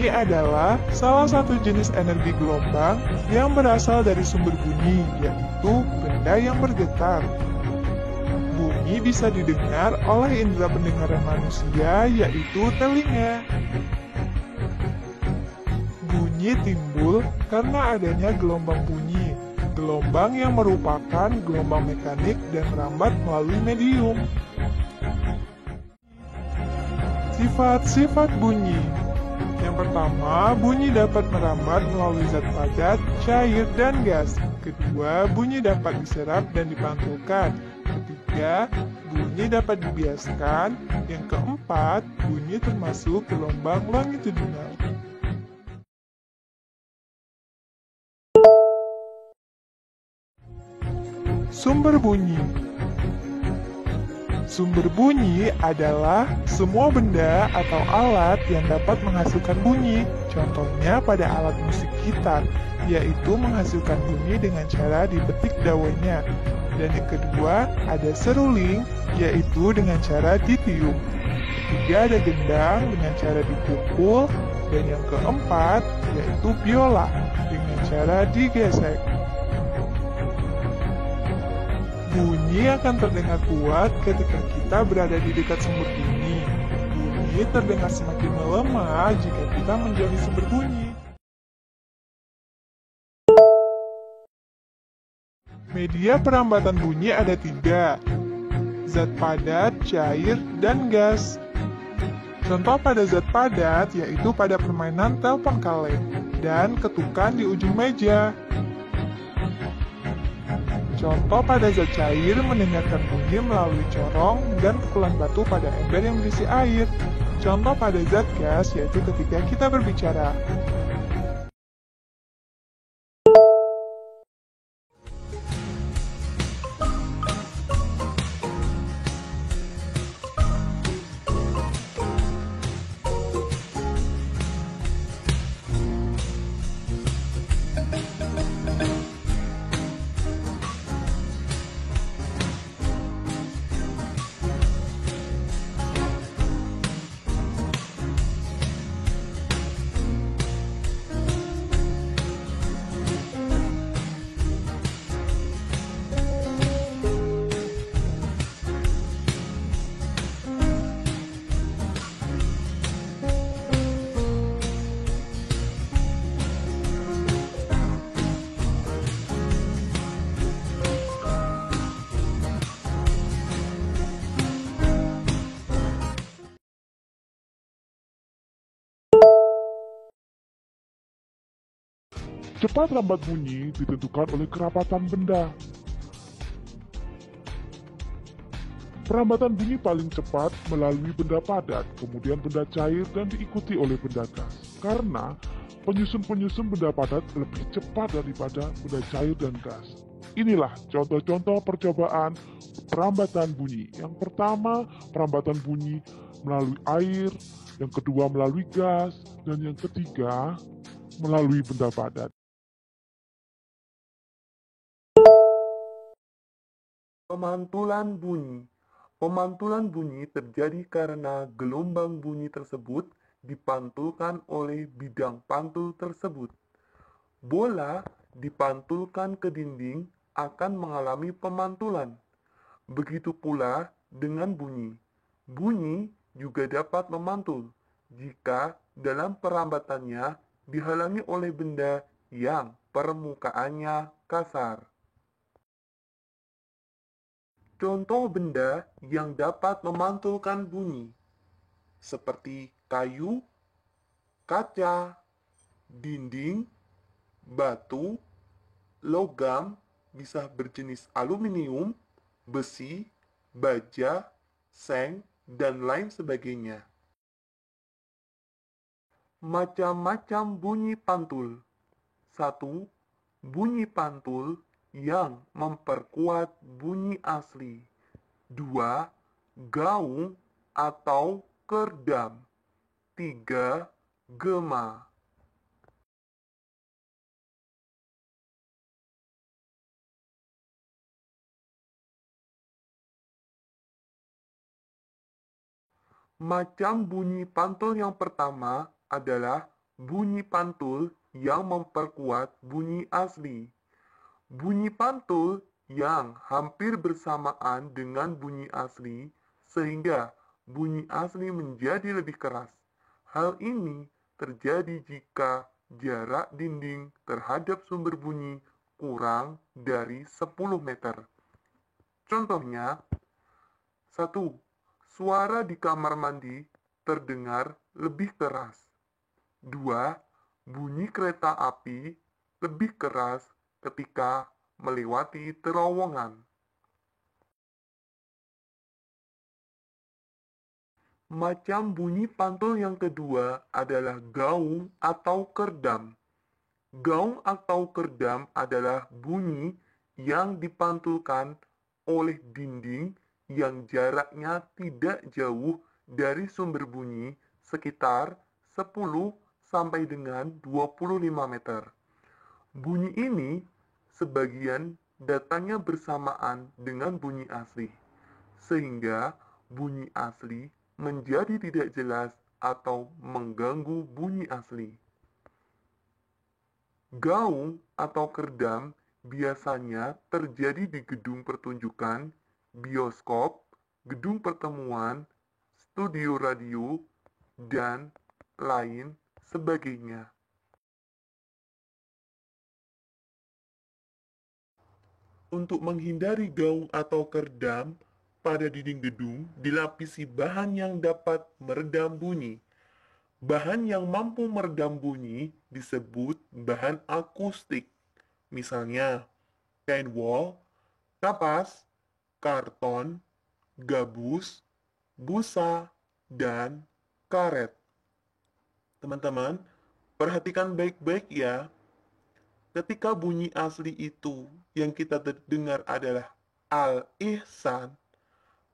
Bunyi adalah salah satu jenis energi gelombang yang berasal dari sumber bunyi, yaitu benda yang bergetar. Bunyi bisa didengar oleh indera pendengaran manusia, yaitu telinga. Bunyi timbul karena adanya gelombang bunyi. Gelombang yang merupakan gelombang mekanik dan merambat melalui medium. Sifat-sifat bunyi. Yang pertama, bunyi dapat merambat melalui zat padat, cair, dan gas. Kedua, bunyi dapat diserap dan dipantulkan. Ketiga, bunyi dapat dibiaskan. Yang keempat, bunyi termasuk gelombang longitudinal. Sumber bunyi. Sumber bunyi adalah semua benda atau alat yang dapat menghasilkan bunyi. Contohnya pada alat musik gitar, yaitu menghasilkan bunyi dengan cara dipetik dawainya. Dan yang kedua, ada seruling, yaitu dengan cara ditiup. Ketiga, ada gendang dengan cara dipukul. Dan yang keempat, yaitu biola dengan cara digesek. Bunyi akan terdengar kuat ketika kita berada di dekat sumber bunyi. Bunyi terdengar semakin melemah jika kita menjauhi sumber bunyi. Media perambatan bunyi ada 3, zat padat, cair, dan gas. Contoh pada zat padat yaitu pada permainan telepon kaleng dan ketukan di ujung meja. Contoh pada zat cair mendengarkan bunyi melalui corong dan pukulan batu pada ember yang berisi air. Contoh pada zat gas yaitu ketika kita berbicara. Cepat lambat bunyi ditentukan oleh kerapatan benda. Perambatan bunyi paling cepat melalui benda padat, kemudian benda cair, dan diikuti oleh benda gas. Karena penyusun-penyusun benda padat lebih cepat daripada benda cair dan gas. Inilah contoh-contoh percobaan perambatan bunyi. Yang pertama, perambatan bunyi melalui air, yang kedua melalui gas, dan yang ketiga melalui benda padat. Pemantulan bunyi. Pemantulan bunyi terjadi karena gelombang bunyi tersebut dipantulkan oleh bidang pantul tersebut. Bola dipantulkan ke dinding akan mengalami pemantulan. Begitu pula dengan bunyi. Bunyi juga dapat memantul jika dalam perambatannya dihalangi oleh benda yang permukaannya kasar. Contoh benda yang dapat memantulkan bunyi, seperti kayu, kaca, dinding, batu, logam, bisa berjenis aluminium, besi, baja, seng, dan lain sebagainya. Macam-macam bunyi pantul. 1. Bunyi pantul yang memperkuat bunyi asli. 2. Gaung atau kerdam. 3. Gema. Macam bunyi pantul yang pertama adalah bunyi pantul yang memperkuat bunyi asli. Bunyi pantul yang hampir bersamaan dengan bunyi asli, sehingga bunyi asli menjadi lebih keras. Hal ini terjadi jika jarak dinding terhadap sumber bunyi kurang dari 10 meter. Contohnya, 1. Suara di kamar mandi terdengar lebih keras. 2. Bunyi kereta api lebih keras ketika melewati terowongan. Macam bunyi pantul yang kedua adalah gaung atau kerdam. Gaung atau kerdam adalah bunyi yang dipantulkan oleh dinding yang jaraknya tidak jauh dari sumber bunyi sekitar 10 sampai dengan 25 meter. Bunyi ini sebagian datangnya bersamaan dengan bunyi asli, sehingga bunyi asli menjadi tidak jelas atau mengganggu bunyi asli. Gaung atau kerdam biasanya terjadi di gedung pertunjukan, bioskop, gedung pertemuan, studio radio, dan lain sebagainya. Untuk menghindari gaung atau kerdam pada dinding gedung, dilapisi bahan yang dapat meredam bunyi. Bahan yang mampu meredam bunyi disebut bahan akustik. Misalnya, kain wol, kapas, karton, gabus, busa, dan karet. Teman-teman, perhatikan baik-baik ya. Ketika bunyi asli itu yang kita dengar adalah al-ihsan,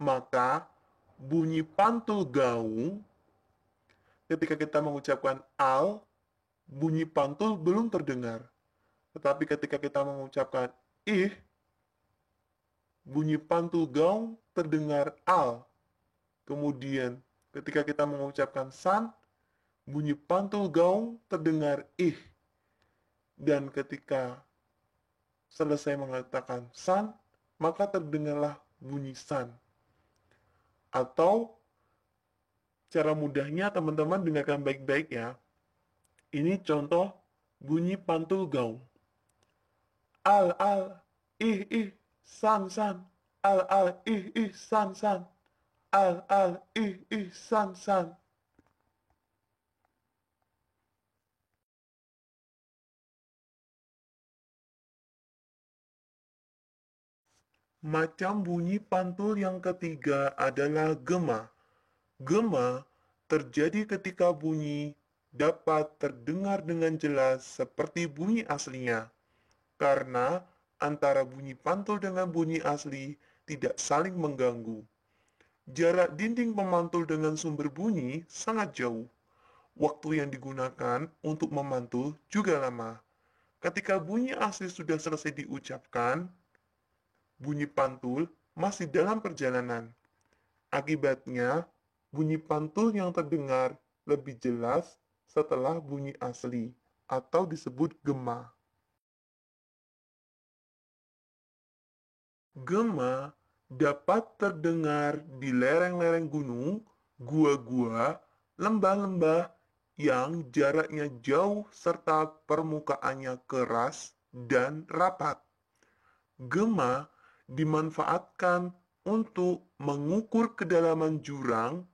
maka bunyi pantul gaung ketika kita mengucapkan al, bunyi pantul belum terdengar. Tetapi ketika kita mengucapkan ih, bunyi pantul gaung terdengar al. Kemudian ketika kita mengucapkan san, bunyi pantul gaung terdengar ih. Dan ketika selesai mengatakan san, maka terdengarlah bunyi san. Atau cara mudahnya teman-teman dengarkan baik-baik ya. Ini contoh bunyi pantul gaung. Al, al, ih, san, san. Al, ih, san, san. Al, ih, san, san. Macam bunyi pantul yang ketiga adalah gema. Gema terjadi ketika bunyi dapat terdengar dengan jelas seperti bunyi aslinya, karena antara bunyi pantul dengan bunyi asli tidak saling mengganggu. Jarak dinding pemantul dengan sumber bunyi sangat jauh. Waktu yang digunakan untuk memantul juga lama. Ketika bunyi asli sudah selesai diucapkan, bunyi pantul masih dalam perjalanan. Akibatnya, bunyi pantul yang terdengar lebih jelas setelah bunyi asli atau disebut gema. Gema dapat terdengar di lereng-lereng gunung, gua-gua, lembah-lembah yang jaraknya jauh serta permukaannya keras dan rapat. Gema dimanfaatkan untuk mengukur kedalaman jurang,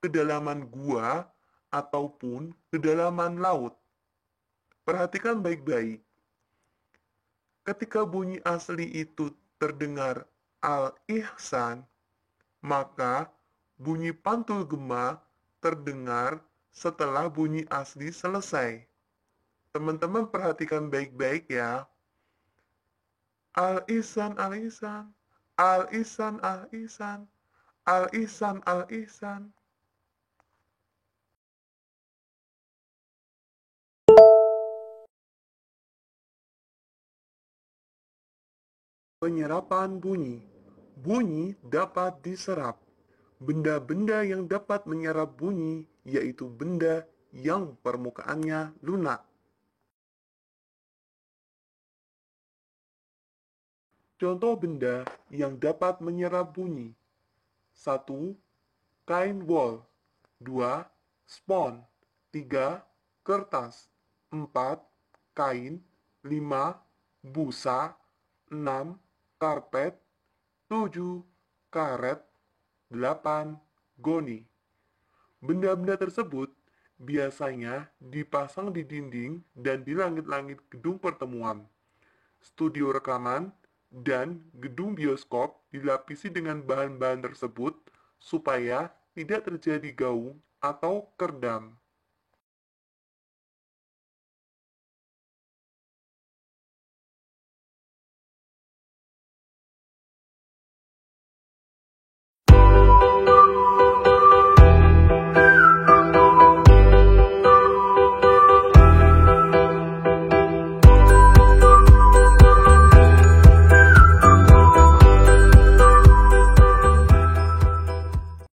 kedalaman gua, ataupun kedalaman laut. Perhatikan baik-baik. Ketika bunyi asli itu terdengar al-ihsan, maka bunyi pantul gema terdengar setelah bunyi asli selesai. Teman-teman perhatikan baik-baik ya. Al-ihsan, al-ihsan, al-ihsan, al-ihsan, al-ihsan, al-ihsan. Penyerapan bunyi. Bunyi dapat diserap. Benda-benda yang dapat menyerap bunyi yaitu benda yang permukaannya lunak. Contoh benda yang dapat menyerap bunyi. 1. Kain wol. 2. Spons. 3. Kertas. 4. Kain. 5. Busa. 6. Karpet. 7. Karet. 8. Goni. Benda-benda tersebut biasanya dipasang di dinding dan di langit-langit gedung pertemuan, studio rekaman, dan gedung bioskop dilapisi dengan bahan-bahan tersebut supaya tidak terjadi gaung atau kerdam.